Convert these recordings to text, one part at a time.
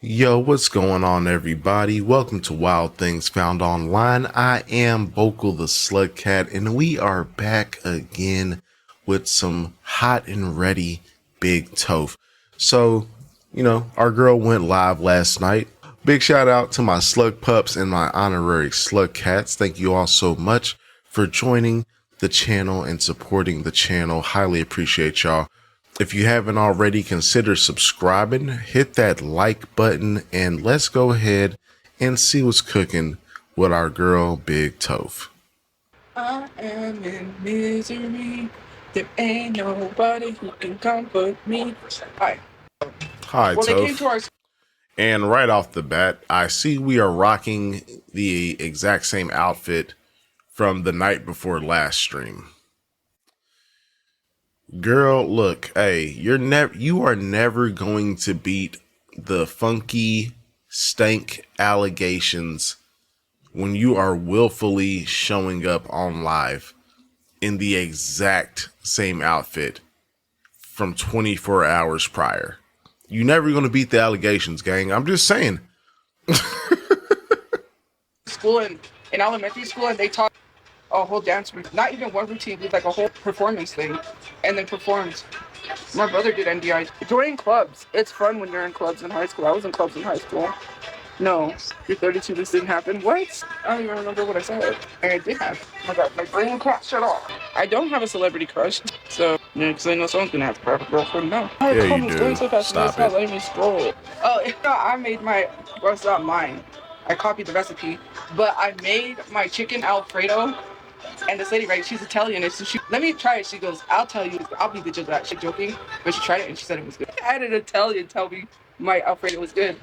Yo, what's going on, everybody? Welcome to Wild Things Found Online. I am Vokal the Slug Cat, and we are back again with some hot and ready big toph. So, our girl went live last night. Big shout out to my slug pups and my honorary slug cats. Thank you all so much for joining the channel and supporting the channel. Highly appreciate y'all. If you haven't already, consider subscribing, hit that like button, and let's go ahead and see what's cooking with our girl, Big Toph. I am in misery. There ain't nobody who can comfort me. Hi. Hi, Well, they came to Toph. our. And right off the bat, I see we are rocking the exact same outfit from the night before last stream. Girl, look, hey, you are never going to beat the funky stank allegations when you are willfully showing up on live in the exact same outfit from 24 hours prior. You never going to beat the allegations, gang. I'm just saying. School and in elementary school, and they taught a whole dance routine. Not even one routine, but like a whole performance thing, and then performed. My brother did NDI. Join clubs. It's fun when you're in clubs in high school. I was in clubs in high school. No, you're 32. This didn't happen. What? I don't even remember what I said. And it did happen. Oh my God, my brain can't shut off. I don't have a celebrity crush, so because I know someone's gonna have to grab a girlfriend now. My Yeah, you comments do. going so fast, and it's Stop not it. letting me scroll. Oh, no, I made my. Well, it's not mine. I copied the recipe, but I made my chicken Alfredo. And this lady, right, she's Italian, and so she, let me try it. She goes, I'll tell you, I'll be the judge of that. She's joking, but she tried it and she said it was good. I had an Italian tell me my Alfredo was good.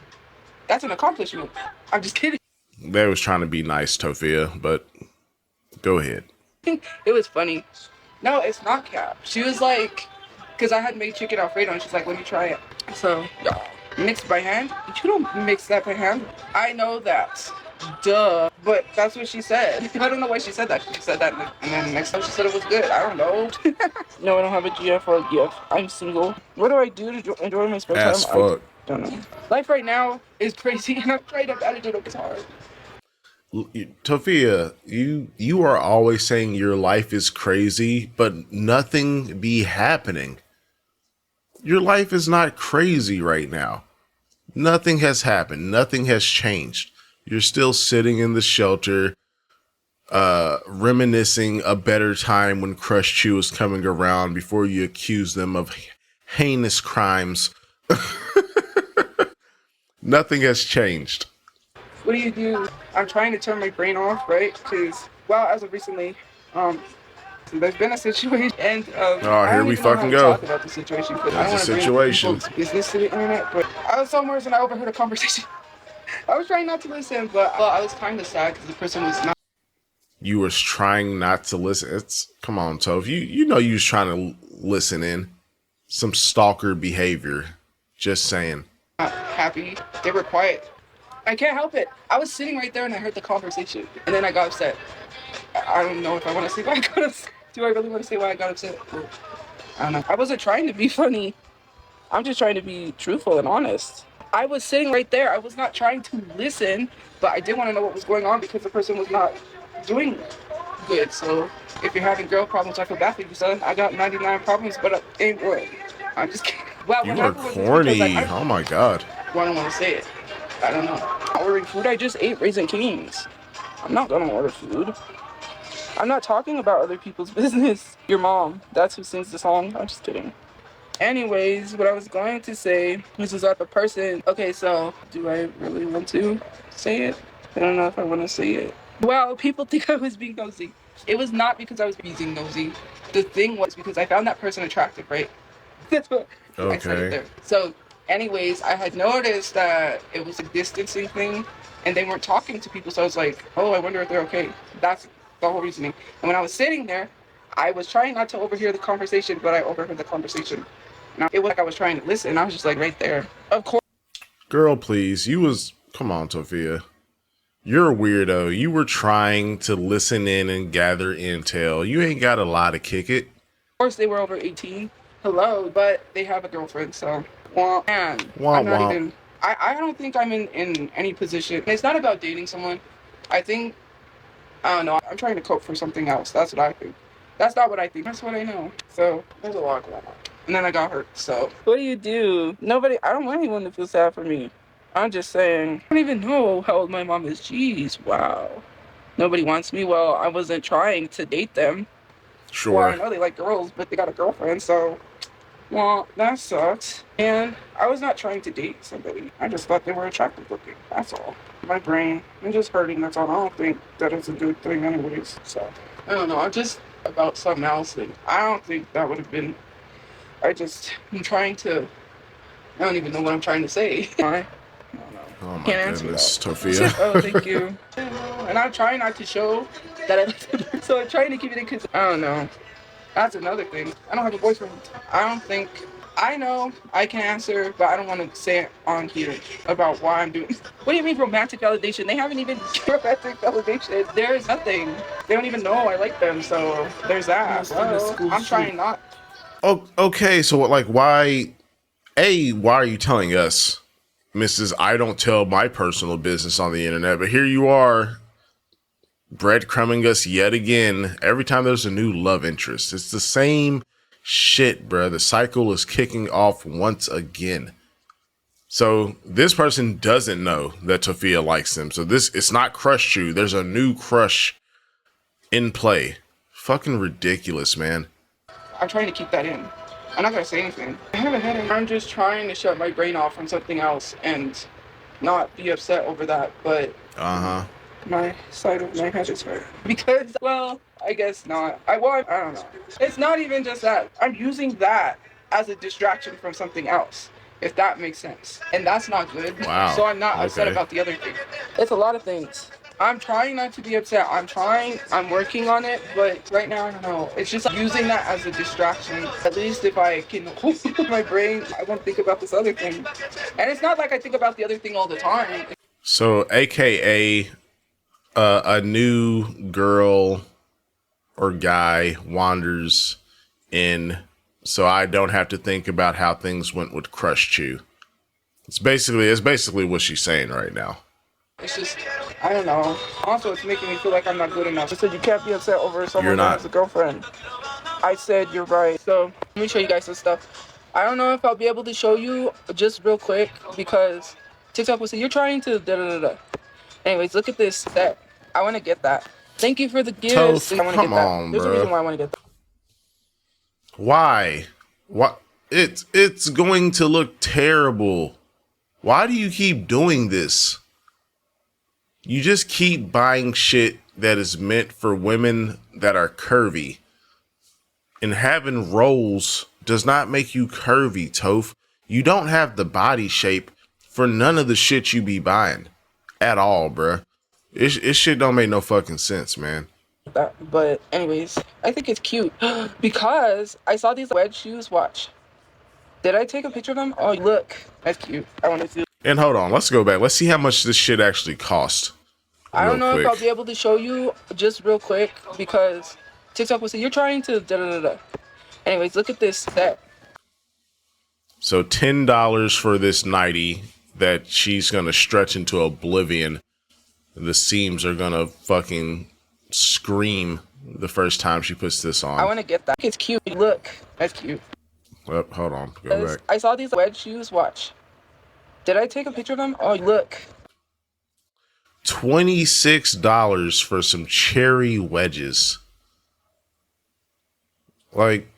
That's an accomplishment. I'm just kidding. They was trying to be nice, Tophia, but go ahead. It was funny. No, it's not cap. She was like, because I had made chicken Alfredo, and she's like, let me try it. So, mixed by hand? You don't mix that by hand. I know that. Duh. But that's what she said. I don't know why she said that. She said that, and then next time she said it was good. I don't know. No, I don't have a GF or a GF. I'm single. What do I do to enjoy my spare time? As fuck. I don't know. Life right now is crazy, and I'm trying to manage it. It's hard. Tophia, you are always saying your life is crazy, but nothing be happening. Your life is not crazy right now. Nothing has happened. Nothing has changed. You're still sitting in the shelter, reminiscing a better time when Crush Chew was coming around before you accuse them of heinous crimes. Nothing has changed. What do you do? I'm trying to turn my brain off, right? Because, well, as of recently, there's been a situation, and Oh, I here don't we even know how fucking to go. talk about the situation because I don't There's a want to bring situation. people's business to the internet. But I was somewhere and I overheard a conversation. I was trying not to listen, but I was kind of sad because the person was not. You was trying not to listen. It's come on, Toph. You know you was trying to listen in. Some stalker behavior. Just saying. Happy. They were quiet. I can't help it. I was sitting right there and I heard the conversation, and then I got upset. I don't know if I want to say why I got upset. Do I really want to say why I got upset? I don't know. I wasn't trying to be funny. I'm just trying to be truthful and honest. I was sitting right there. I was not trying to listen, but I did want to know what was going on because the person was not doing good. So if you're having girl problems, I feel bad for you, son. I got 99 problems, but ain't what. I'm just kidding. Well, You what are happened was because corny. Oh my god. I don't want to say it. I don't know. Ordering food, I just ate Raisin Cane's. I'm not gonna order food. I'm not talking about other people's business. Your mom, that's who sings the song. I'm just kidding. Anyways, what I was going to say was that the person. Okay, so do I really want to say it? I don't know if I want to say it. Well, people think I was being nosy. It was not because I was being nosy. The thing was because I found that person attractive, right? That's what I said it Okay. there. So, anyways, I had noticed that it was a distancing thing, and they weren't talking to people. So I was like, oh, I wonder if they're okay. That's the whole reasoning. And when I was sitting there, I was trying not to overhear the conversation, but I overheard the conversation. And it was like I was trying to listen. I was just like right there. Of course. Girl, please. You was come on, Tophia. You're a weirdo. You were trying to listen in and gather intel. You ain't got a lot to kick it. Of course, they were over 18. Hello, but they have a girlfriend, so. And Womp I'm not womp. even. I don't think I'm in any position. It's not about dating someone. I think, I don't know, I'm trying to cope for something else. That's what I think. That's not what I think. That's what I know. So there's a lot going on. And then I got hurt. So what do you do? Nobody, I don't want anyone to feel sad for me. I'm just saying, I don't even know how old my mom is. Jeez, wow. Nobody wants me. Well, I wasn't trying to date them. Sure. Well, I know they like girls, but they got a girlfriend, so, well, that sucks. And I was not trying to date somebody. I just thought they were attractive looking. That's all. My brain, I'm just hurting. That's all. I don't think that is a good thing anyways. So, I don't know. I'm just about something else. And I don't think that would have been, I'm trying to, I don't even know what I'm trying to say. I don't know. Oh my Can't goodness, answer that. Tophia. Oh, thank you. And I'm trying not to show that I like to, so I'm trying to keep it in because, I don't know. That's another thing. I don't have a boyfriend. I don't think, I know I can answer, but I don't want to say it on here about why I'm doing. What do you mean romantic validation? They haven't even romantic validation. There's nothing. They don't even know I like them, so there's that. Well, I'm trying not. Oh, okay. So, like, why are you telling us, Mrs. I don't tell my personal business on the internet, but here you are, breadcrumbing us yet again. Every time there's a new love interest, it's the same shit, bruh. The cycle is kicking off once again. So this person doesn't know that Tophia likes them. So it's not Tophiachu. There's a new crush in play. Fucking ridiculous, man. I'm trying to keep that in. I'm not gonna say anything. I have a headache. I'm just trying to shut my brain off from something else and not be upset over that. But my side of my head is hurt because, well, I guess not. I don't know. It's not even just that. I'm using that as a distraction from something else, if that makes sense. And that's not good. Wow. So I'm not upset about the other thing. It's a lot of things. I'm trying not to be upset. I'm working on it, but right now, I don't know. It's just using that as a distraction. At least if I can hold my brain, I won't think about this other thing. And it's not like I think about the other thing all the time. So, AKA, a new girl or guy wanders in, so I don't have to think about how things went with Tophiachu. It's basically what she's saying right now. It's just, I don't know. Also, it's making me feel like I'm not good enough. I said you can't be upset over someone that has a girlfriend. I said you're right. So let me show you guys some stuff. I don't know if I'll be able to show you just real quick because TikTok will say you're trying to da da da da. Anyways, look at this set. I want to get that. Thank you for the gifts. I want to get that. There's a reason why I want to get that. Why? What? It's going to look terrible. Why do you keep doing this? You just keep buying shit that is meant for women that are curvy. And having rolls does not make you curvy, Toph. You don't have the body shape for none of the shit you be buying. At all, bruh. It shit don't make no fucking sense, man. But anyways, I think it's cute because I saw these wedge shoes. Watch. Did I take a picture of them? Oh, look. That's cute. I want to see. And hold on, let's go back. Let's see how much this shit actually cost. I don't know if I'll be able to show you just real quick because TikTok will say you're trying to da da da da. Anyways, look at this set. So $10 for this nightie that she's gonna stretch into oblivion. The seams are gonna fucking scream the first time she puts this on. I want to get that. It's cute. Look, that's cute. Well, hold on, go back. I saw these wedge shoes. Watch. Did I take a picture of them? Oh, look. $26 for some cherry wedges. Like,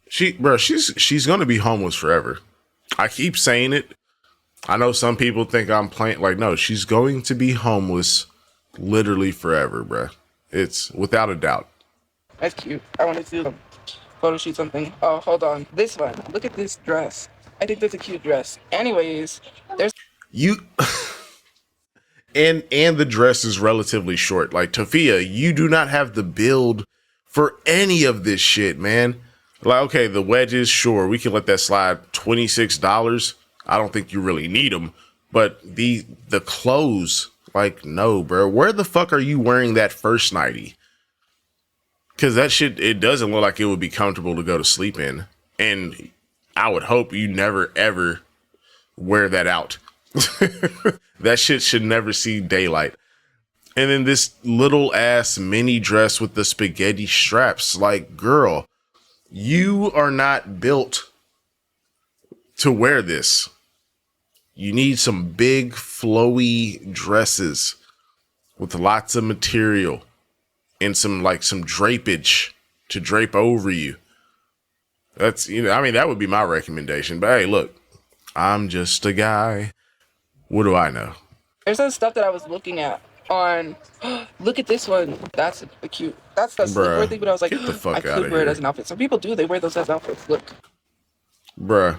she's gonna be homeless forever. I keep saying it. I know some people think I'm playing. Like, no, she's going to be homeless literally forever, bruh. It's without a doubt. That's cute. I want to do photo shoot something. Oh, hold on. This one. Look at this dress. I think that's a cute dress. Anyways, there's you. And the dress is relatively short. Like, Tophia, you do not have the build for any of this shit, man. Like, okay, the wedges, sure, we can let that slide. $26. I don't think you really need them. But the clothes, like, no, bro. Where the fuck are you wearing that first nightie? Because that shit, it doesn't look like it would be comfortable to go to sleep in. And I would hope you never, ever wear that out. That shit should never see daylight. And then this little ass mini dress with the spaghetti straps. Like, girl, you are not built to wear this. You need some big flowy dresses with lots of material and some drapage to drape over you. That's, that would be my recommendation. But hey, look, I'm just a guy. What do I know? There's some stuff that I was looking at on. Look at this one. That's a cute. That's the sleepwear thing. But I was like, get the fuck I out could of wear it here. as an outfit. Some people do. They wear those as outfits. Look. Bruh.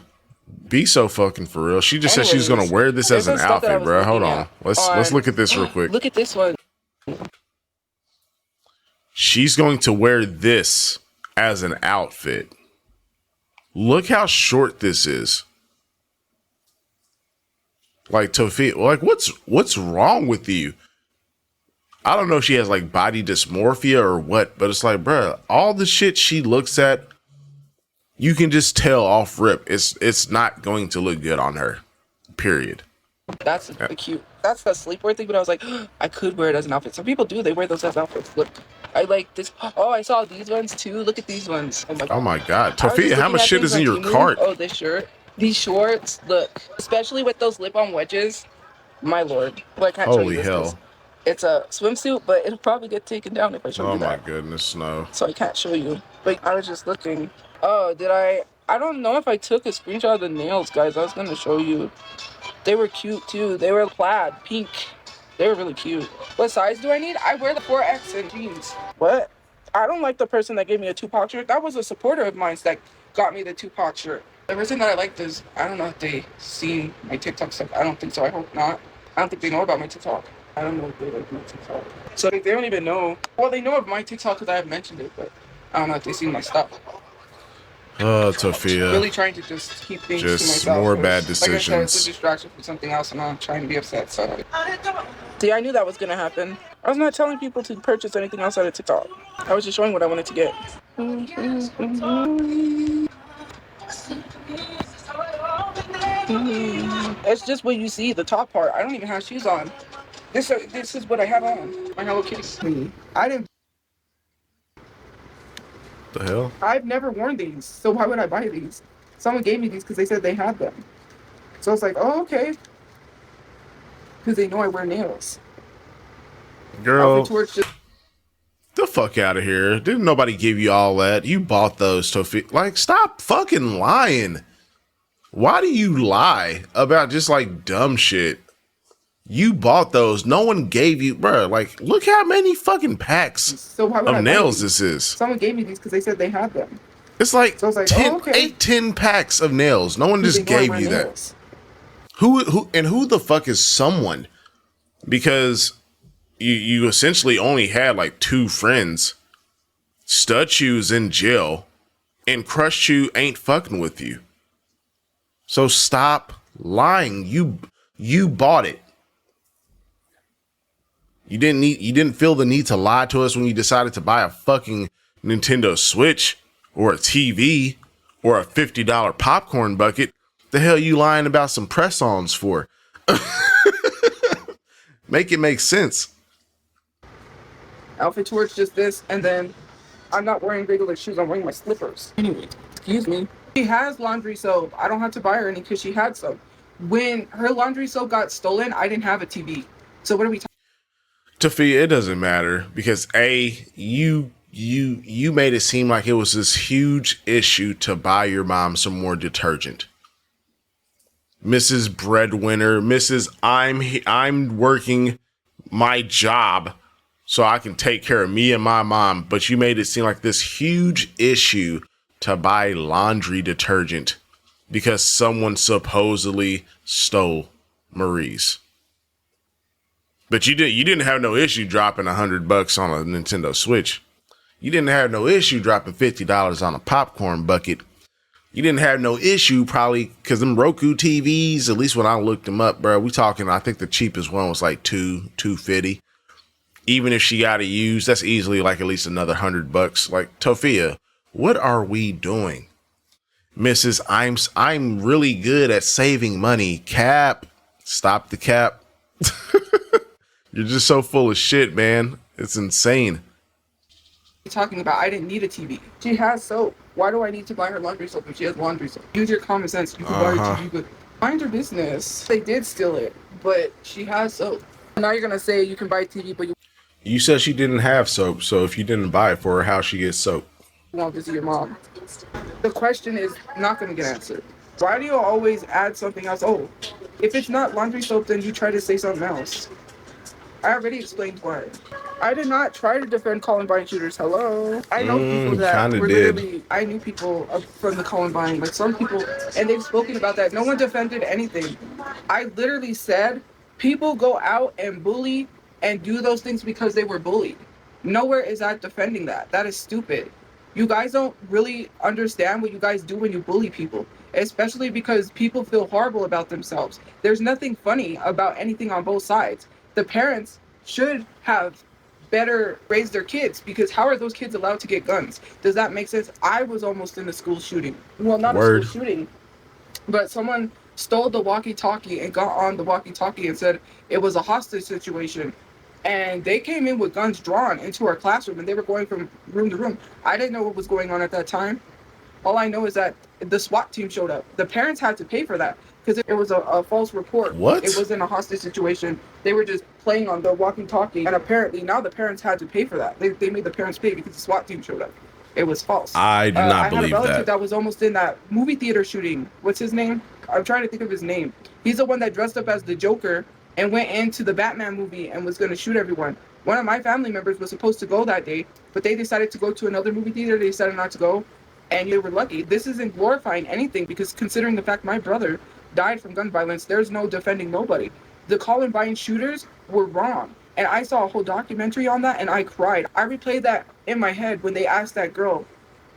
Be so fucking for real. She just said she was gonna wear this as an outfit, bruh. Hold on. Let's look at this real quick. Look at this one. She's going to wear this as an outfit. Look how short this is. Like, Tophia, like, what's wrong with you? I don't know if she has like body dysmorphia or what, but it's like, bruh, all the shit she looks at, you can just tell off rip. It's not going to look good on her. Period. That's cute. That's the sleepwear thing, but I was like, I could wear it as an outfit. Some people do. They wear those as outfits. Look. I like this. Oh, I saw these ones too. Look at these ones. Oh my God. Tophia, how much shit is in your cart? Oh, this shirt. These shorts. Look. Especially with those lip-on wedges. My lord. Well, I can't show you this. Holy hell. It's a swimsuit, but it'll probably get taken down if I show you that. Oh my goodness, no. So I can't show you. But I was just looking. Oh, did I don't know if I took a screenshot of the nails, guys. I was going to show you. They were cute too. They were plaid, pink. They were really cute. What size do I need? I wear the 4X in jeans. What? I don't like the person that gave me a Tupac shirt. That was a supporter of mine that got me the Tupac shirt. The reason that I like this, I don't know if they seen my TikTok stuff. I don't think so. I hope not. I don't think they know about my TikTok. I don't know if they like my TikTok. So they don't even know. Well, they know of my TikTok because I have mentioned it, but I don't know if they seen my stuff. Oh, Tophia. Really trying to just keep things just to myself. More bad decisions. Like I said, it's a distraction from something else, and I'm trying to be upset. So, see, I knew that was gonna happen. I was not telling people to purchase anything outside of TikTok. I was just showing what I wanted to get. It's just what you see, the top part. I don't even have shoes on. This is what I have on. My Hello Kitty. I didn't. The hell? I've never worn these, so why would I buy these? Someone gave me these because they said they had them. So I was like, oh, okay. Because they know I wear nails. Girl, the fuck out of here. Didn't nobody give you all that. You bought those, Tophia. Like, stop fucking lying. Why do you lie about just like dumb shit? You bought those. No one gave you, bro. Like, look how many fucking packs of nails this is. Someone gave me these because they said they had them. It's like, so I was like 10, oh, okay. 10 packs of nails. No one just gave you that. Who the fuck is someone? Because you essentially only had like 2 friends. Tophiachu's in jail, and Crushchu ain't fucking with you. So stop lying. You bought it. You didn't feel the need to lie to us when you decided to buy a fucking Nintendo Switch or a TV or a $50 popcorn bucket. The hell you lying about some press-ons for? Make it make sense. Outfit towards just this, and then I'm not wearing regular shoes. I'm wearing my slippers. Anyway, excuse me. She has laundry soap. I don't have to buy her any because she had soap. When her laundry soap got stolen, I didn't have a TV. So what are we talking? Tophia, it doesn't matter because you made it seem like it was this huge issue to buy your mom some more detergent. Mrs. Breadwinner, Mrs. I'm working my job so I can take care of me and my mom, but you made it seem like this huge issue to buy laundry detergent because someone supposedly stole Marie's. But you didn't have no issue dropping $100 on a Nintendo Switch. You didn't have no issue dropping $50 on a popcorn bucket. You didn't have no issue probably because them Roku TVs, at least when I looked them up, bro, we talking, I think the cheapest one was like $250. Even if she got it used, that's easily like at least another $100. Like, Tophia, what are we doing? Mrs. I'm really good at saving money. Cap, Stop the cap. You're just so full of shit, man. It's insane. Talking about I didn't need a TV. She has soap. Why do I need to buy her laundry soap if she has laundry soap? Use your common sense. You can buy her TV, but mind your business. They did steal it, but she has soap. Now you're gonna say you can buy TV, but You said she didn't have soap, so if you didn't buy it for her, how she gets soap? won't visit your mom. The question is not gonna get answered. Why do you always add something else? Oh, if it's not laundry soap, then you try to say something else. I already explained why. I did not try to defend Columbine shooters. Hello. I know people that were literally, I knew people from the Columbine, like some people, and they've spoken about that. No one defended anything. I literally said people go out and bully and do those things because they were bullied. Nowhere is that defending that. That is stupid. You guys don't really understand what you guys do when you bully people, especially because people feel horrible about themselves. There's nothing funny about anything on both sides. The parents should have better raised their kids, because how are those kids allowed to get guns? Does that make sense? I was almost in a school shooting. Well, not a school shooting, but someone stole the walkie-talkie and got on the walkie-talkie and said it was a hostage situation. And they came in with guns drawn into our classroom, and they were going from room to room. I didn't know what was going on at that time. All I know is that the SWAT team showed up. The parents had to pay for that because it was a false report. What? It wasn't a hostage situation. They were just playing on the walkie-talkie, and apparently now the parents had to pay for that. They made the parents pay because the SWAT team showed up. It was false. I do not believe that. I had a relative that was almost in that movie theater shooting. What's his name? I'm trying to think of his name. He's the one that dressed up as the Joker and went into the Batman movie and was going to shoot everyone. One of my family members was supposed to go that day, but they decided to go to another movie theater. They decided not to go, and they were lucky. This isn't glorifying anything, because considering the fact my brother died from gun violence, there's no defending nobody. The Columbine shooters were wrong, and I saw a whole documentary on that, and I cried. I replayed that in my head when they asked that girl,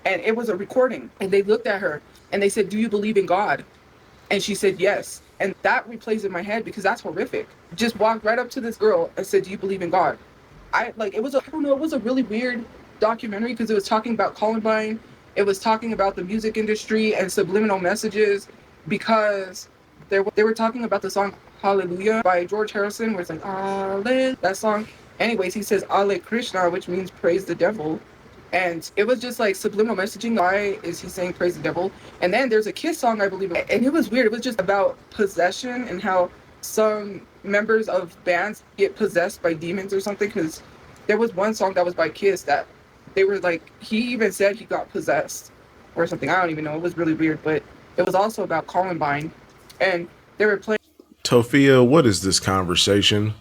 and it was a recording, and they looked at her, and they said, "Do you believe in God?" And she said, "Yes." And that replays in my head because that's horrific. Just walked right up to this girl and said, "Do you believe in God?" I don't know, it was a really weird documentary because it was talking about Columbine. It was talking about the music industry and subliminal messages, because they were talking about the song Hallelujah by George Harrison, where it's like, Hallelujah, that song. Anyways, he says, Ale Krishna, which means praise the devil. And it was just like subliminal messaging. Why is he saying praise the devil? And then there's a Kiss song, I believe. And it was weird. It was just about possession and how some members of bands get possessed by demons or something. Because there was one song that was by Kiss that they were like, he even said he got possessed or something. I don't even know. It was really weird. But it was also about Columbine. And they were playing. Tophia, what is this conversation?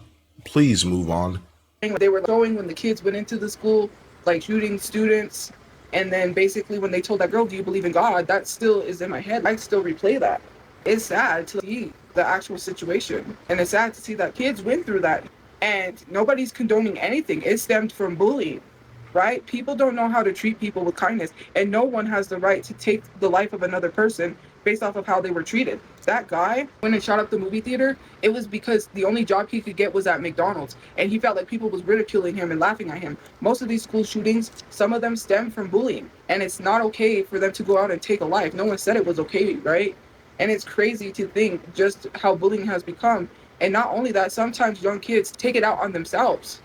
Please move on. They were going when the kids went into the school, like shooting students, and then basically when they told that girl, "Do you believe in God?" That still is in my head. I still replay that. It's sad to see the actual situation, and it's sad to see that kids went through that, and nobody's condoning anything. It stemmed from bullying, right? People don't know how to treat people with kindness, and no one has the right to take the life of another person based off of how they were treated. That guy, when it shot up the movie theater, it was because the only job he could get was at McDonald's, and he felt like people was ridiculing him and laughing at him. Most of these school shootings, some of them stem from bullying, and it's not okay for them to go out and take a life. No one said it was okay, right? And it's crazy to think just how bullying has become. And not only that, sometimes young kids take it out on themselves.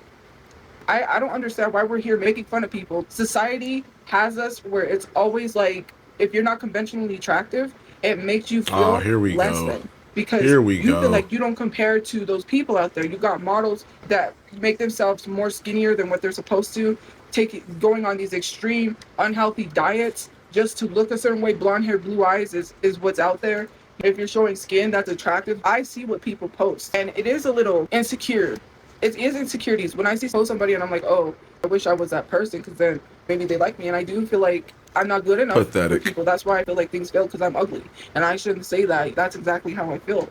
I don't understand why we're here making fun of people. Society has us where it's always like, if you're not conventionally attractive, it makes you feel less than. Because you feel like you don't compare to those people out there. You got models that make themselves more skinnier than what they're supposed to, going on these extreme, unhealthy diets just to look a certain way. Blonde hair, blue eyes is what's out there. If you're showing skin that's attractive, I see what people post, and it is a little insecure. It is insecurities. When I see somebody and I'm like, oh, I wish I was that person, because then maybe they like me. And I do feel like I'm not good enough for people. That's why I feel like things fail, because I'm ugly. And I shouldn't say that. That's exactly how I feel.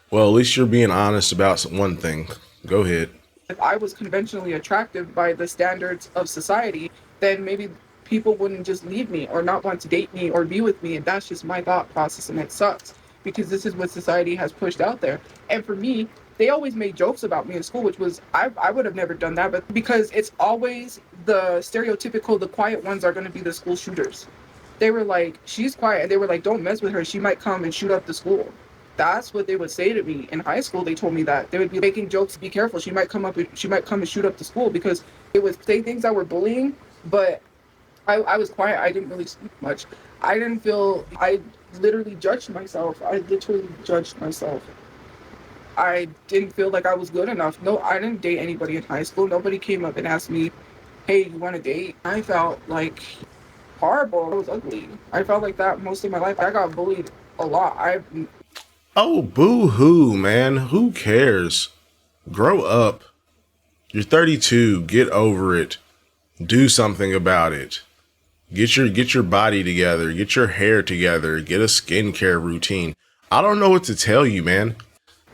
Well, at least you're being honest about one thing. Go ahead. If I was conventionally attractive by the standards of society, then maybe people wouldn't just leave me or not want to date me or be with me. And that's just my thought process, and it sucks, because this is what society has pushed out there. And for me, they always made jokes about me in school, which was, I would have never done that, but because it's always the stereotypical, the quiet ones are going to be the school shooters. They were like, she's quiet. And they were like, don't mess with her. She might come and shoot up the school. That's what they would say to me in high school. They told me that they would be making jokes. Be careful. She might come and shoot up the school, because it would say things that were bullying. But I was quiet. I didn't really speak much. I didn't feel. I literally judged myself. I literally judged myself. I didn't feel like I was good enough. No, I didn't date anybody in high school. Nobody came up and asked me, "Hey, you want to date?" I felt like horrible. I was ugly. I felt like that most of my life. I got bullied a lot. Oh, boo hoo, man. Who cares? Grow up. You're 32. Get over it. Do something about it. Get your body together. Get your hair together. Get a skincare routine. I don't know what to tell you, man.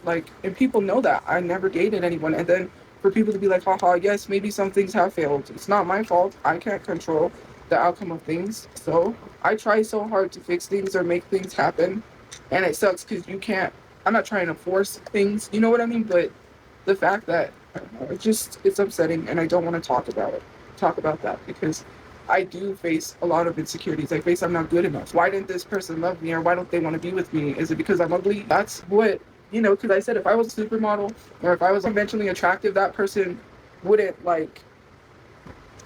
Like, and people know that I never dated anyone. And then for people to be like, haha, yes, maybe some things have failed. It's not my fault. I can't control the outcome of things. So I try so hard to fix things or make things happen. And it sucks because you can't, I'm not trying to force things, you know what I mean? But the fact that it's upsetting, and I don't want to talk about that, because I do face a lot of insecurities. I face I'm not good enough. Why didn't this person love me, or why don't they want to be with me? Is it because I'm ugly? That's what, because I said if I was a supermodel or if I was conventionally attractive, that person wouldn't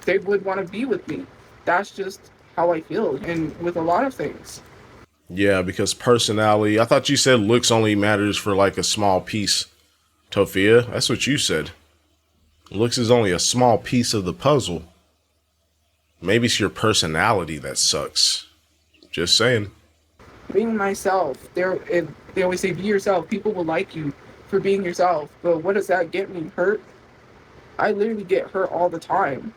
they would want to be with me. That's just how I feel, and with a lot of things. Yeah, because personality. I thought you said looks only matters for like a small piece. Tophia, that's what you said. Looks is only a small piece of the puzzle. Maybe it's your personality that sucks. Just saying. Being myself, they always say be yourself. People will like you for being yourself. But what does that get me? Hurt? I literally get hurt all the time.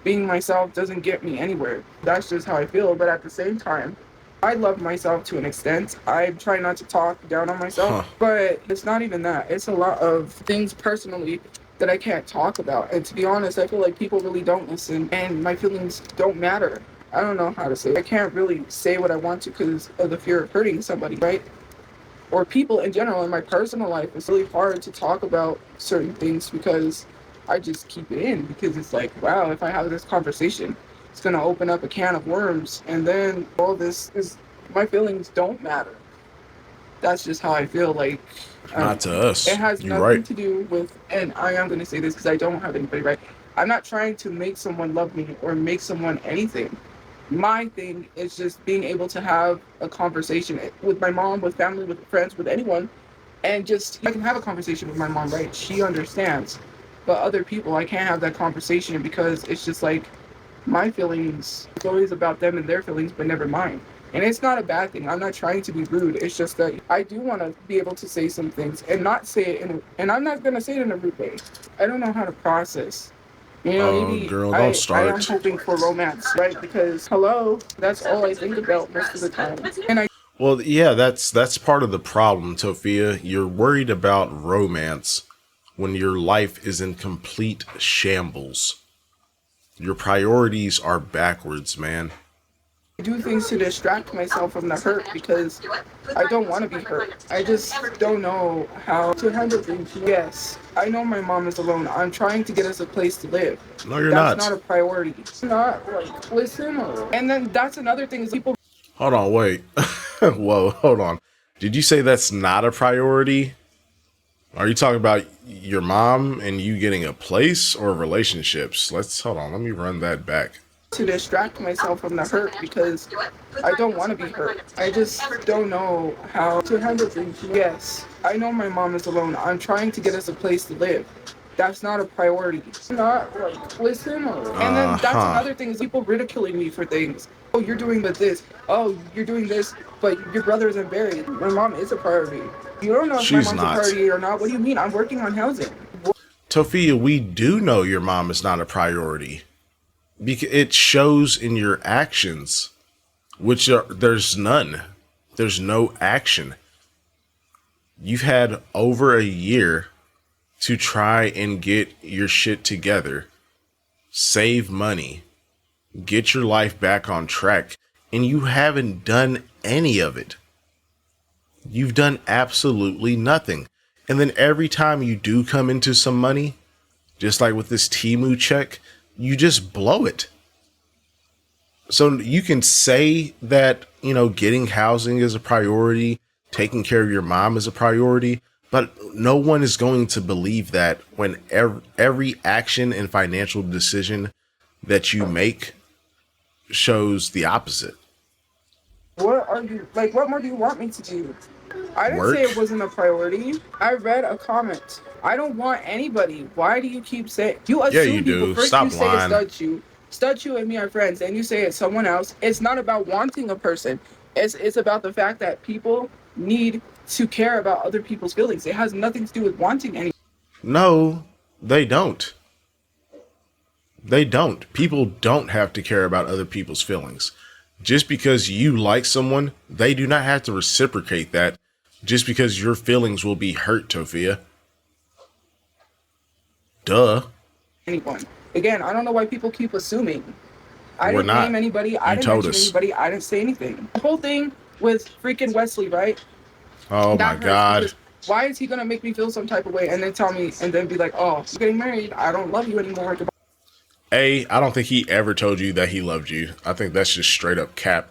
Being myself doesn't get me anywhere. That's just how I feel. But at the same time, I love myself to an extent. I try not to talk down on myself, but it's not even that. It's a lot of things personally that I can't talk about. And to be honest, I feel like people really don't listen, and my feelings don't matter. I don't know how to say it. I can't really say what I want to because of the fear of hurting somebody, right? Or people in general in my personal life. It's really hard to talk about certain things because I just keep it in, because it's like, wow, if I have this conversation, it's going to open up a can of worms, and then all this is, my feelings don't matter. That's just how I feel. Like, Not to it us. has You're nothing right. to do with, and I am going to say this because I don't have anybody, right? I'm not trying to make someone love me or make someone anything. My thing is just being able to have a conversation with my mom, with family, with friends, with anyone, and just I can have a conversation with my mom, right? She understands. But other people, I can't have that conversation because it's just like my feelings. It's always about them and their feelings, but never mine. And it's not a bad thing. I'm not trying to be rude. It's just that I do want to be able to say some things and not say it and I'm not gonna say it in a rude way. I don't know how to process. Oh, Maybe girl, don't I am start. hoping for romance, right? Because hello, that's all I think about most of the time. And I Well, yeah, that's part of the problem, Tophia. You're worried about romance when your life is in complete shambles. Your priorities are backwards, man. do things to distract myself from the hurt because I don't want to be hurt. I just don't know how to handle things. Yes, I know my mom is alone. I'm trying to get us a place to live. No, you're That's not not. a priority. It's not like listen. And then that's another thing is people Hold on, wait. Whoa, hold on. Did you say that's not a priority? Are you talking about your mom and you getting a place or relationships? Let's hold on. Let me run that back. to distract myself from the hurt because I don't want to be hurt. I just don't know how to handle things. Yes, I know my mom is alone. I'm trying to get us a place to live. That's not a priority. It's not like listen. And then that's Uh-huh. another thing is people ridiculing me for things. Oh, you're doing this. Oh, you're doing this, but your brother isn't buried. My mom is a priority. You don't know if my She's mom's a not. priority or not. What do you mean? I'm working on housing. Tophia, we do know your mom is not a priority. Because it shows in your actions, which are, there's none. There's no action. You've had over a year to try and get your shit together, save money, get your life back on track, and you haven't done any of it. You've done absolutely nothing. And then every time you do come into some money, just like with this Timu check, you just blow it. So you can say that, getting housing is a priority, taking care of your mom is a priority, but no one is going to believe that when every action and financial decision that you make shows the opposite. What are you like? What more do you want me to do? I didn't say it Work. wasn't a priority. I read a comment. I don't want anybody. Why do you keep saying you Yeah, you assume people? do. First you Stop say it's lying. Stud you and me are friends, and you say it's someone else. It's not about wanting a person. It's about the fact that people need to care about other people's feelings. It has nothing to do with wanting any. No, they don't. They don't. People don't have to care about other people's feelings. Just because you like someone, they do not have to reciprocate that just because your feelings will be hurt, Tophia. Duh. Anyone. Again, I don't know why people keep assuming. I We're didn't name not. anybody. I You didn't told mention us. anybody. I didn't say anything. The whole thing with freaking Wesley, right? Oh my That hurts God. because why is he gonna make me feel some type of way and then tell me and then be like, oh, you're getting married. I don't love you anymore. A, I don't think he ever told you that he loved you. I think that's just straight up cap.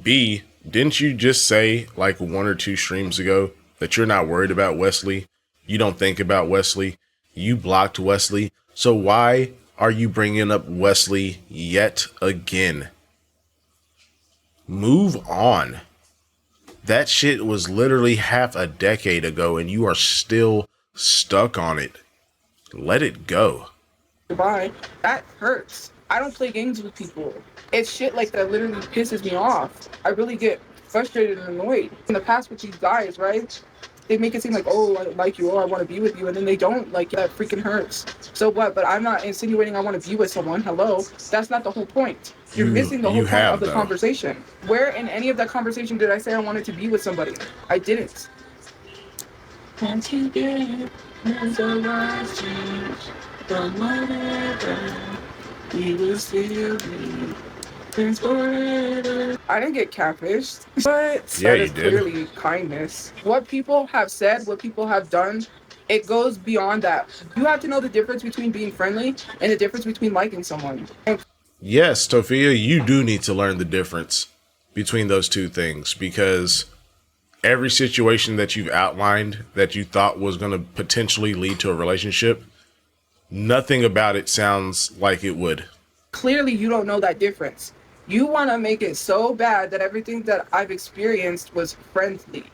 B, didn't you just say like one or two streams ago that you're not worried about Wesley? You don't think about Wesley. You blocked Wesley. So why are you bringing up Wesley yet again? Move on. That shit was literally half a decade ago and you are still stuck on it. Let it go. Goodbye. That hurts. I don't play games with people. It's shit like that literally pisses me off. I really get frustrated and annoyed. In the past with these guys, right? They make it seem like, oh, I like you, or I want to be with you, and then they don't. Like, that freaking hurts. So what? But I'm not insinuating I want to be with someone. Hello? That's not the whole point. You're missing the whole point of the conversation. Where in any of that conversation did I say I wanted to be with somebody? I didn't. Once you get from whatever, we will still be friends forever. I didn't get catfished, but Yeah, that you is did. clearly kindness. What people have said, what people have done, it goes beyond that. You have to know the difference between being friendly and the difference between liking someone. And Yes, Tophia, you do need to learn the difference between those two things because every situation that you've outlined that you thought was going to potentially lead to a relationship, nothing about it sounds like it would. clearly you don't know that difference. You want to make it so bad that everything that I've experienced was friendly.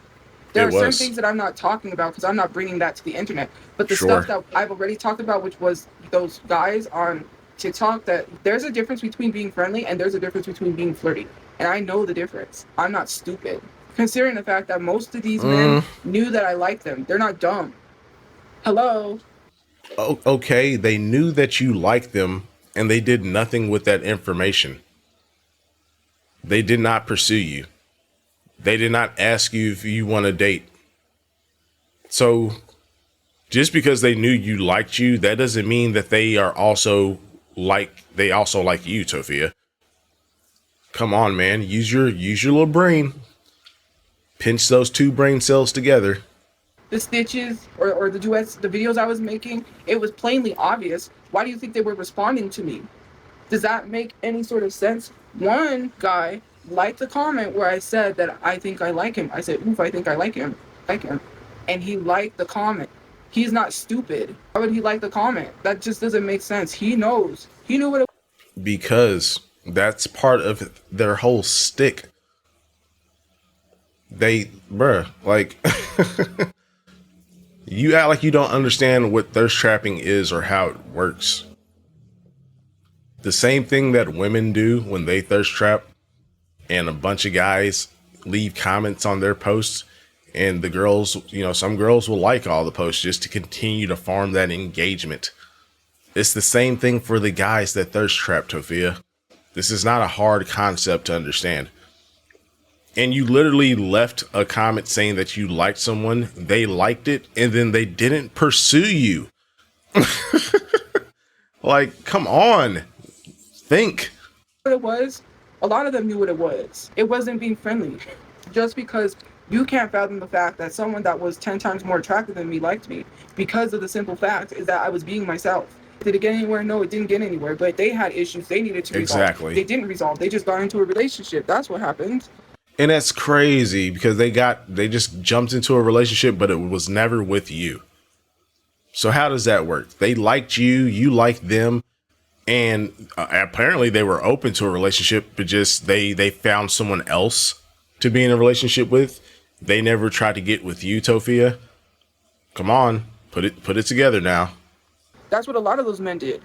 There It are certain was. things that I'm not talking about because I'm not bringing that to the internet. But the stuff Sure. that I've already talked about, which was those guys on TikTok, that there's a difference between being friendly and there's a difference between being flirty. And I know the difference. I'm not stupid. Considering the fact that most of these men knew that I liked them. They're not dumb. Hello? Okay, they knew that you liked them and they did nothing with that information. They did not pursue you. They did not ask you if you want to date. So just because they knew you liked you, that doesn't mean that they also like you, Tophia. Come on, man. Use your little brain. Pinch those two brain cells together. The stitches or the duets, the videos I was making, it was plainly obvious. Why do you think they were responding to me? Does that make any sort of sense? One guy liked the comment where I said that I think I like him. I said, oof, I think I like him. Like him. And he liked the comment. He's not stupid. Why would he like the comment? That just doesn't make sense. He knows. He knew what it Because that's part of their whole stick. Like, you act like you don't understand what thirst trapping is or how it works. The same thing that women do when they thirst trap and a bunch of guys leave comments on their posts and the girls, some girls will like all the posts just to continue to farm that engagement. It's the same thing for the guys that thirst trap, Tophia. This is not a hard concept to understand. And you literally left a comment saying that you liked someone, they liked it, and then they didn't pursue you. Like, come on. Think. was. A lot of them knew what it was. It wasn't being friendly. Just because you can't fathom the fact that someone that was 10 times more attractive than me liked me, because of the simple fact is that I was being myself. Did it get anywhere? No, it didn't get anywhere. But they had issues they needed to resolve. Exactly. They didn't resolve. They just got into a relationship. That's what happened. And that's crazy because they just jumped into a relationship, but it was never with you. So how does that work? They liked you, you liked them, and apparently they were open to a relationship, but just they found someone else to be in a relationship with. They never tried to get with you, Tophia. Come on, put it together now. That's what a lot of those men did.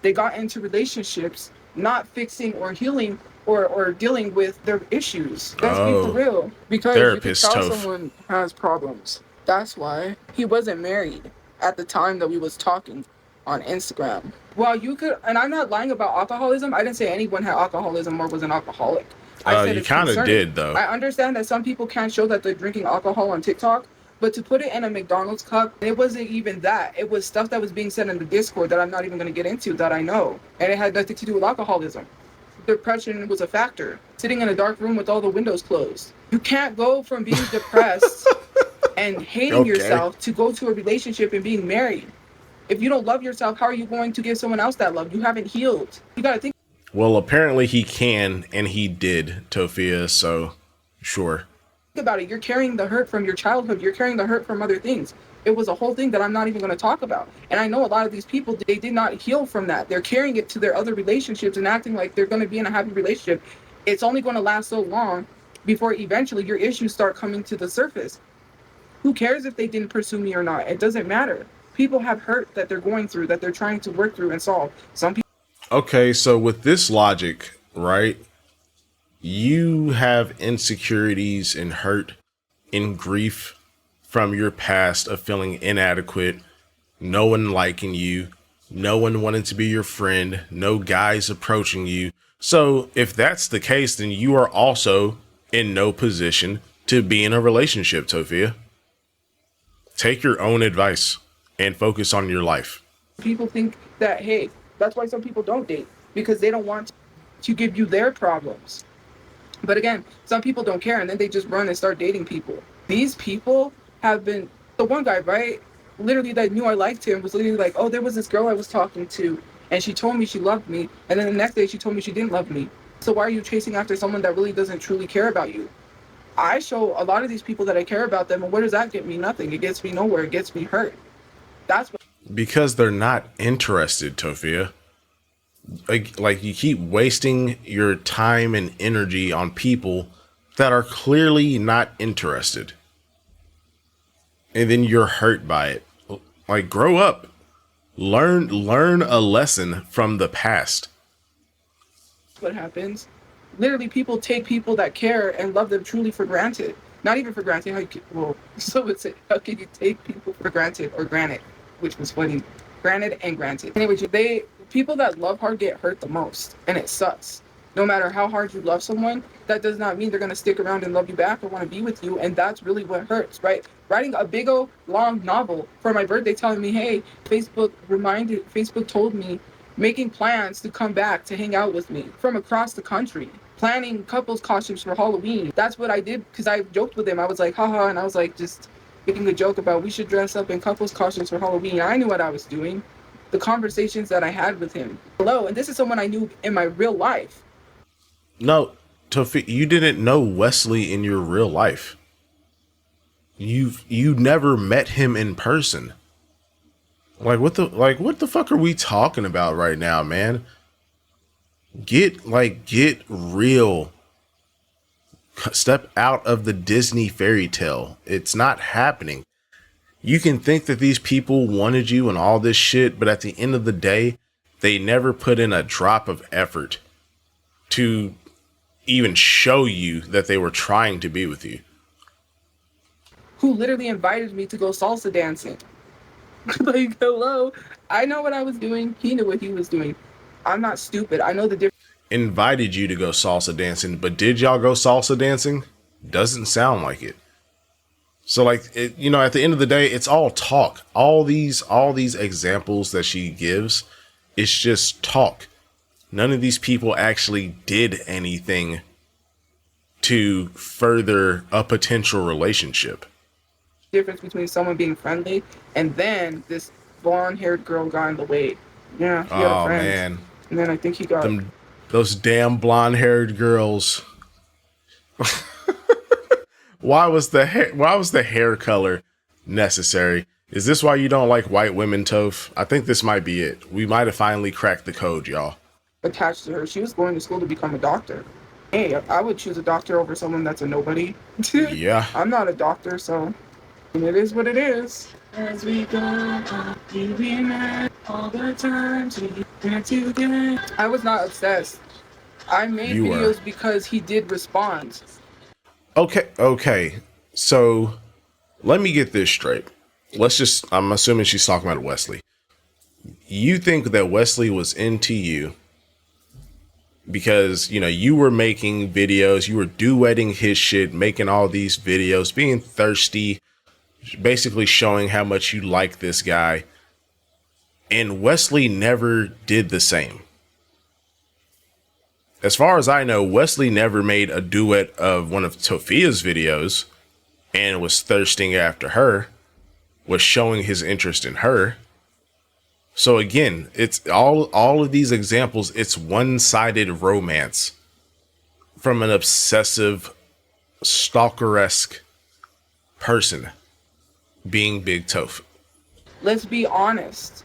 They got into relationships not fixing or healing or dealing with their issues. Let's be for Oh, real. Because you can therapist tell Toph. someone has problems. That's why he wasn't married at the time that we was talking on Instagram. Well, you could, and I'm not lying about alcoholism. I didn't say anyone had alcoholism or was an alcoholic. I said You it's kind of concerning. did though. I understand that some people can't show that they're drinking alcohol on TikTok, but to put it in a McDonald's cup, it wasn't even that. It was stuff that was being said in the Discord that I'm not even going to get into that I know. And it had nothing to do with alcoholism. Depression was a factor. Sitting in a dark room with all the windows closed. You can't go from being depressed and hating Okay. yourself to go to a relationship and being married. If you don't love yourself, how are you going to give someone else that love? You haven't healed. You got to think Well, apparently he can, and he did, Tophia. So, sure. about it. You're carrying the hurt from your childhood. You're carrying the hurt from other things. It was a whole thing that I'm not even going to talk about. And I know a lot of these people, they did not heal from that. They're carrying it to their other relationships and acting like they're going to be in a happy relationship. It's only going to last so long before eventually your issues start coming to the surface. Who cares if they didn't pursue me or not? It doesn't matter. People have hurt that they're going through, that they're trying to work through and solve. Some people Okay, so with this logic, right? You have insecurities and hurt and grief from your past of feeling inadequate, no one liking you, no one wanting to be your friend, no guys approaching you. So if that's the case, then you are also in no position to be in a relationship, Tophia. Take your own advice and focus on your life. people think that, hey, that's why some people don't date, because they don't want to give you their problems. But again, some people don't care and then they just run and start dating people. These people have been, the one guy, right? Literally that knew I liked him was literally like, oh, there was this girl I was talking to and she told me she loved me. And then the next day she told me she didn't love me. So why are you chasing after someone that really doesn't truly care about you? I show a lot of these people that I care about them, and where does that get me? Nothing. It gets me nowhere. It gets me hurt. That's what. Because they're not interested, Tophia. Like you keep wasting your time and energy on people that are clearly not interested. And then you're hurt by it. Like grow up. Learn a lesson from the past. What happens. Literally, people take people that care and love them truly for granted. Not even for granted. How you can, well, so would say, how can you take people for granted or granted, which was funny, granted and granted. Anyway, they people that love hard get hurt the most, and it sucks. No matter how hard you love someone, that does not mean they're gonna stick around and love you back or want to be with you, and that's really what hurts, right? Writing a big old long novel for my birthday, telling me, hey, Facebook told me making plans to come back to hang out with me from across the country, planning couples costumes for Halloween. That's what I did because I joked with him. I was like, haha, and I was like just making a joke about we should dress up in couples costumes for Halloween. I knew what I was doing. The conversations that I had with him. Hello, and this is someone I knew in my real life. No, Tophia, you didn't know Wesley in your real life. You never met him in person. What the fuck are we talking about right now, man? Get real. Step out of the Disney fairy tale. It's not happening. You can think that these people wanted you and all this shit, but at the end of the day, they never put in a drop of effort to even show you that they were trying to be with you. Who literally invited me to go salsa dancing. Like, hello. I know what I was doing. He knew what he was doing. I'm not stupid. I know the difference. Invited you to go salsa dancing, but did y'all go salsa dancing? Doesn't sound like it. So at the end of the day, it's all talk. All these examples that she gives, it's just talk. None of these people actually did anything to further a potential relationship. Difference between someone being friendly and then this blonde-haired girl got in the way. Yeah, he had a friend. Man. And then I think he got those damn blonde-haired girls. Why was the hair color necessary? Is this why you don't like white women, Toph? I think this might be it. We might have finally cracked the code, y'all. Attached to her. She was going to school to become a doctor. Hey, I would choose a doctor over someone that's a nobody. Yeah. I'm not a doctor, so it is what it is. As we go on, all the times we had together. I was not obsessed. I made videos because he did respond. Okay. So let me get this straight. I'm assuming she's talking about Wesley. You think that Wesley was into you because, you were making videos, you were duetting his shit, making all these videos, being thirsty, basically showing how much you like this guy. And Wesley never did the same. As far as I know, Wesley never made a duet of one of Tophia's videos and was thirsting after her, was showing his interest in her. So again, it's all of these examples, it's one-sided romance from an obsessive, stalker-esque person being Big Toph. Let's be honest.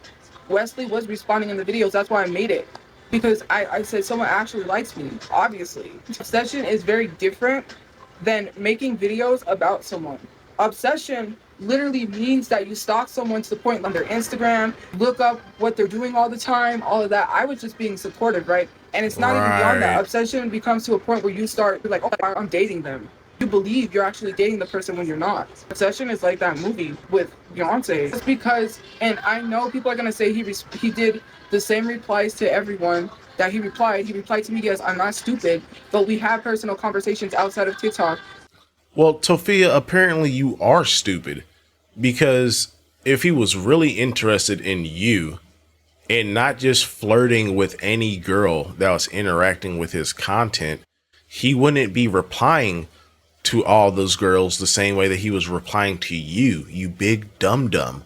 Wesley was responding in the videos. That's why I made it. Because I said someone actually likes me, obviously. Obsession is very different than making videos about someone. Obsession literally means that you stalk someone to the point on their Instagram, look up what they're doing all the time, all of that. I was just being supportive, right? And it's not even beyond that. Obsession becomes to a point where you start like, oh, I'm dating them. You believe you're actually dating the person when you're not. Obsession is like that movie with Beyonce. It's because, and I know people are gonna say he did the same replies to everyone that he replied. He replied to me, yes, I'm not stupid, but we have personal conversations outside of TikTok. Well, Tophia, apparently you are stupid, because if he was really interested in you and not just flirting with any girl that was interacting with his content, he wouldn't be replying to all those girls the same way that he was replying to you, you big dum-dum.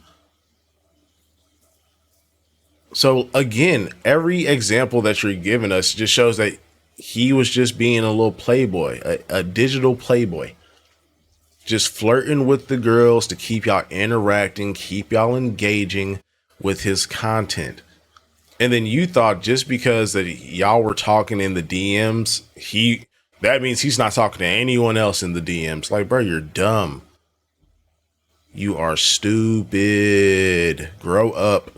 So again, every example that you're giving us just shows that he was just being a little playboy, a digital playboy. Just flirting with the girls to keep y'all interacting, keep y'all engaging with his content. And then you thought just because that y'all were talking in the DMs, that means he's not talking to anyone else in the DMs. Like, bro, you're dumb. You are stupid. Grow up.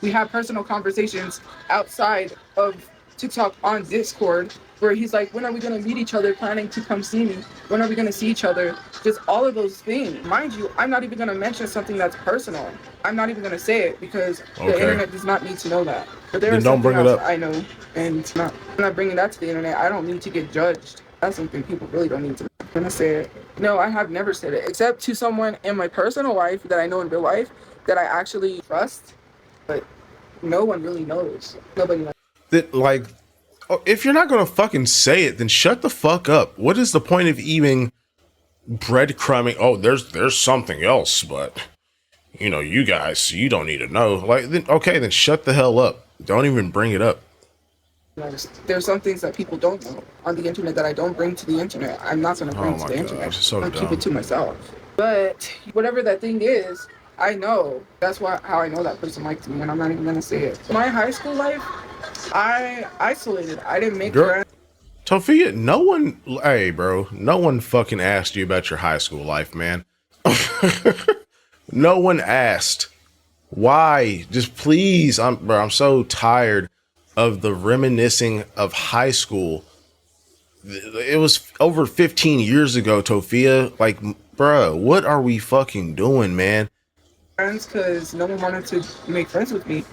We have personal conversations outside of TikTok on Discord where he's like, when are we going to meet each other, planning to come see me? When are we going to see each other? Just all of those things. Mind you, I'm not even going to mention something that's personal. I'm not even going to say it because the internet does not need to know that. But there is something else I know, and I'm not bringing that to the internet. I don't need to get judged. That's something people really don't need to know. I'm going to say it. No, I have never said it, except to someone in my personal life that I know in real life that I actually trust. But no one really knows. Nobody knows. That, like, if you're not gonna fucking say it, then shut the fuck up. What is the point of even breadcrumbing? Oh, there's something else, but you guys, you don't need to know. Like, then shut the hell up. Don't even bring it up. There's some things that people don't know on the internet that I don't bring to the internet. I'm not gonna bring to the internet. I'll keep it to myself. But whatever that thing is, I know. That's how I know that person liked me, and I'm not even gonna say it. My high school life, I isolated. I didn't make friends. Tophia, no one fucking asked you about your high school life, man. No one asked. Why? Just please, I'm so tired of the reminiscing of high school. It was over 15 years ago, Tophia. Like, bro, what are we fucking doing, man? Friends because no one wanted to make friends with me.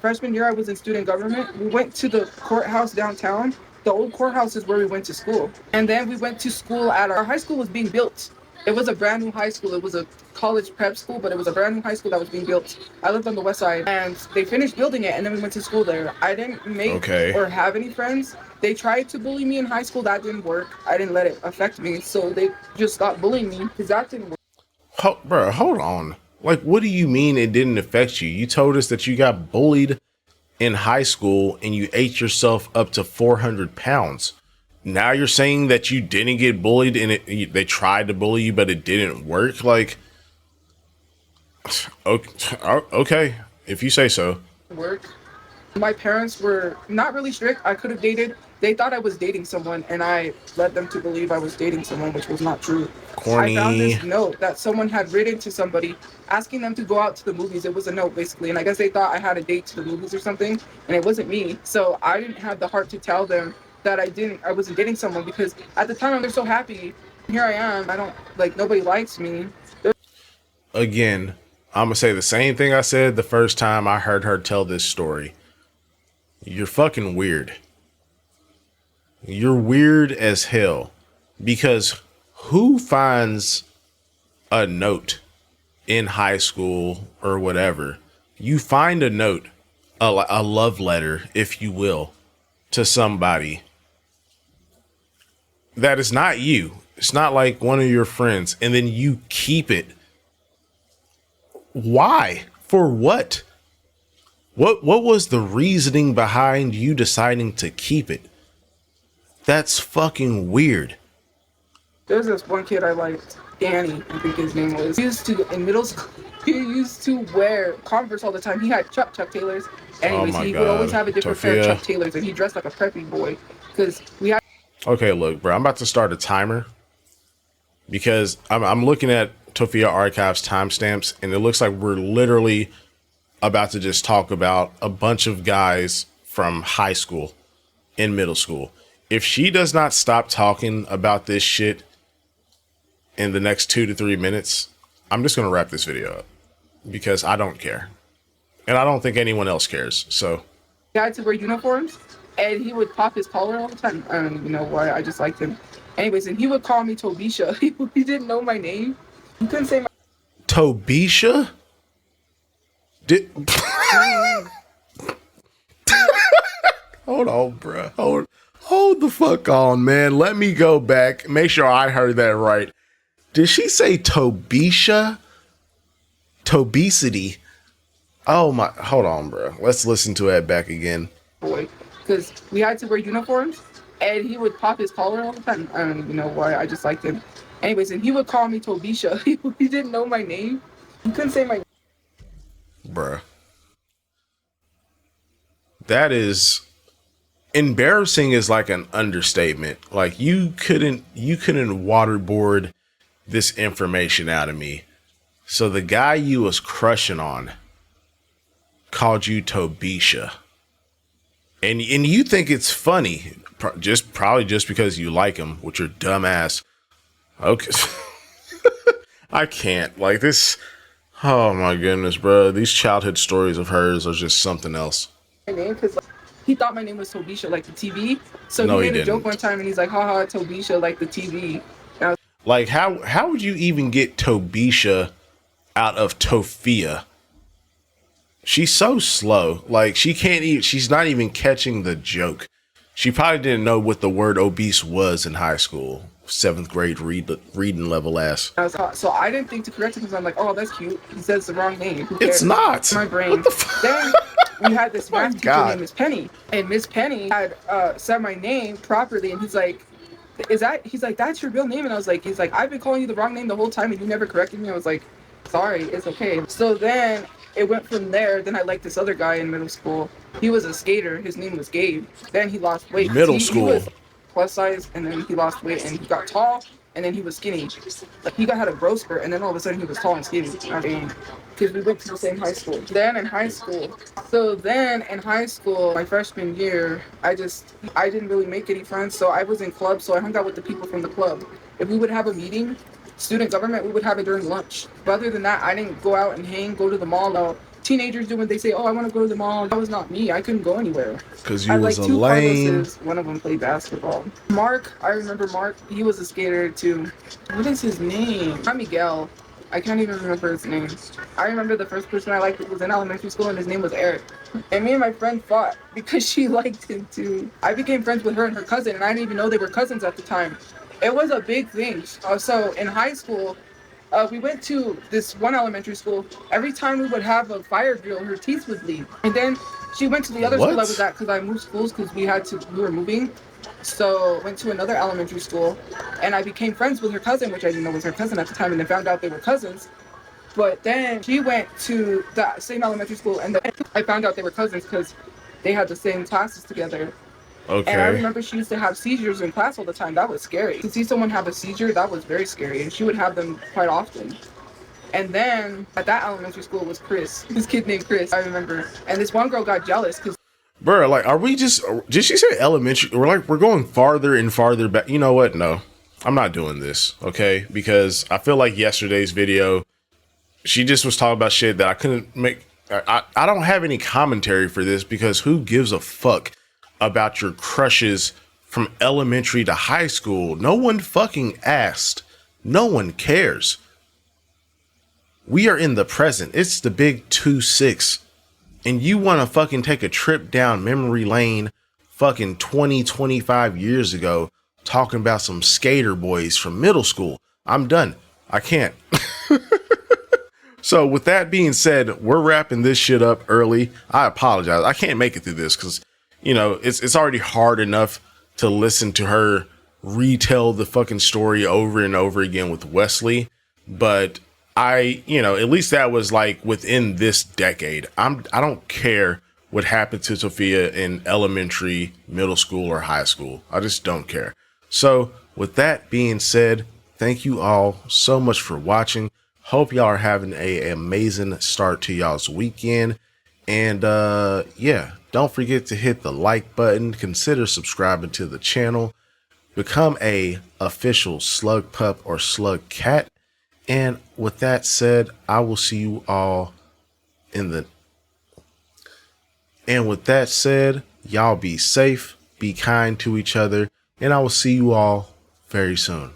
Freshman year, I was in student government. We went to the courthouse downtown. The old courthouse is where we went to school. And then we went to school our high school was being built. It was a brand new high school. It was a college prep school, but it was a brand new high school that was being built. I lived on the west side, and they finished building it, and then we went to school there. I didn't make or have any friends. They tried to bully me in high school. That didn't work. I didn't let it affect me, so they just stopped bullying me because that didn't work. Bro, hold on. Like, what do you mean it didn't affect you? You told us that you got bullied in high school and you ate yourself up to 400 pounds. Now you're saying that you didn't get bullied and they tried to bully you, but it didn't work? Like, okay, if you say so. Work. My parents were not really strict. I could have dated. They thought I was dating someone, and I led them to believe I was dating someone, which was not true. I found Corny. this note that someone had written to somebody asking them to go out to the movies. It was a note, basically, and I guess they thought I had a date to the movies or something, and it wasn't me. So I didn't have the heart to tell them that I wasn't dating someone, because at the time, they're so happy. Here I am. I don't, like, nobody likes me. Again, I'm going to say the same thing I said the first time I heard her tell this story. You're fucking weird. You're weird as hell. Because who finds a note in high school or whatever? You find a note, a love letter, if you will, to somebody that is not you. It's not like one of your friends, and then you keep it. Why? For what? What was the reasoning behind you deciding to keep it? That's fucking weird. There's this one kid I liked, Danny, I think his name was. He used to, in middle school, he used to wear Converse all the time. He had Chuck Taylors. Anyways, he would always have a different pair of Chuck Taylors, and he dressed like a preppy boy. Because we had... Okay, look, bro, I'm about to start a timer. Because I'm looking at Tophia Archives timestamps, and it looks like we're literally about to just talk about a bunch of guys from high school in middle school. If she does not stop talking about this shit in the next 2 to 3 minutes, I'm just going to wrap this video up because I don't care. And I don't think anyone else cares. So he had to wear uniforms, and he would pop his collar all the time. I don't even know why. I just liked him. Anyways, and he would call me Tobisha. He didn't know my name. He couldn't say my... Tobisha? Did... Hold on, bruh. Hold the fuck on, man. Let me go back. Make sure I heard that right. Did she say Tobisha? Tobesity? Oh my, hold on, bro. Let's listen to it back again. Boy, because we had to wear uniforms, and he would pop his collar all the time. I don't even know why. I just liked him. Anyways, and he would call me Tobisha. He didn't know my name. He couldn't say my... Bruh. That is... Embarrassing is like an understatement. Like you couldn't waterboard this information out of me. So the guy you was crushing on called you Tobisha. And you think it's funny, probably just because you like him with your dumb ass. Okay. I can't. Like this. Oh my goodness, bro. These childhood stories of hers are just something else. My name, because he thought my name was Tobisha, like the TV. So no, he made a joke one time, and he's like, haha, Tobisha, like the TV. Like, how would you even get Tobisha out of Tophia? She's so slow. Like, she's not even catching the joke. She probably didn't know what the word obese was in high school. 7th grade reading level ass. So I didn't think to correct him because I'm like, oh, that's cute. He says the wrong name. It's not. My brain. Then we had this math teacher named Miss Penny. And Miss Penny had said my name properly. And he's like, that's your real name? And I was like, I've been calling you the wrong name the whole time and you never corrected me. I was like, sorry, it's okay. So then it went from there. Then I liked this other guy in middle school. He was a skater. His name was Gabe. Then he lost weight. Middle school. He was plus size, and then he lost weight, and he got tall, and then he was skinny. Like, he had a growth spurt, and then all of a sudden he was tall and skinny. Because we went to the same high school. Then in high school, my freshman year, I didn't really make any friends, so I was in clubs, so I hung out with the people from the club. If we would have a meeting, student government, we would have it during lunch. But other than that, I didn't go out and go to the mall. No. Teenagers do when they say, oh, I want to go to the mall. That was not me. I couldn't go anywhere. Because you was a lame. One of them played basketball. Mark, I remember Mark. He was a skater too. What is his name? Not Miguel. I can't even remember his name. I remember the first person I liked was in elementary school, and his name was Eric. And me and my friend fought because she liked him too. I became friends with her and her cousin, and I didn't even know they were cousins at the time. It was a big thing. So in high school, we went to this one elementary school. Every time we would have a fire drill, her teeth would bleed. And then she went to the other school I was at because I moved schools because we were moving. So went to another elementary school, and I became friends with her cousin, which I didn't know was her cousin at the time, and then found out they were cousins. But then she went to the same elementary school, and then I found out they were cousins because they had the same classes together. And I Okay. remember she used to have seizures in class all the time. That was scary. To see someone have a seizure, that was very scary, and she would have them quite often. And then at that elementary school was Chris, this kid named Chris, I remember. And this one girl got jealous because Bro, like, are we just, did she say elementary? We're going farther and farther back. You know what? No, I'm not doing this. Okay. Because I feel like yesterday's video, she just was talking about shit that I couldn't make. I don't have any commentary for this because who gives a fuck about your crushes from elementary to high school? No one fucking asked. No one cares. We are in the present. It's the big 2-6. And you want to fucking take a trip down memory lane fucking 25 years ago talking about some skater boys from middle school. I'm done. I can't. So with that being said, we're wrapping this shit up early. I apologize. I can't make it through this because, you know, it's already hard enough to listen to her retell the fucking story over and over again with Wesley. But at least that was like within this decade. I don't care what happened to Tophia in elementary, middle school, or high school. I just don't care. So with that being said, thank you all so much for watching. Hope y'all are having an amazing start to y'all's weekend. And yeah, don't forget to hit the like button. Consider subscribing to the channel. Become a official slug pup or slug cat. And with that said, I will see you all and with that said, y'all be safe, be kind to each other, and I will see you all very soon.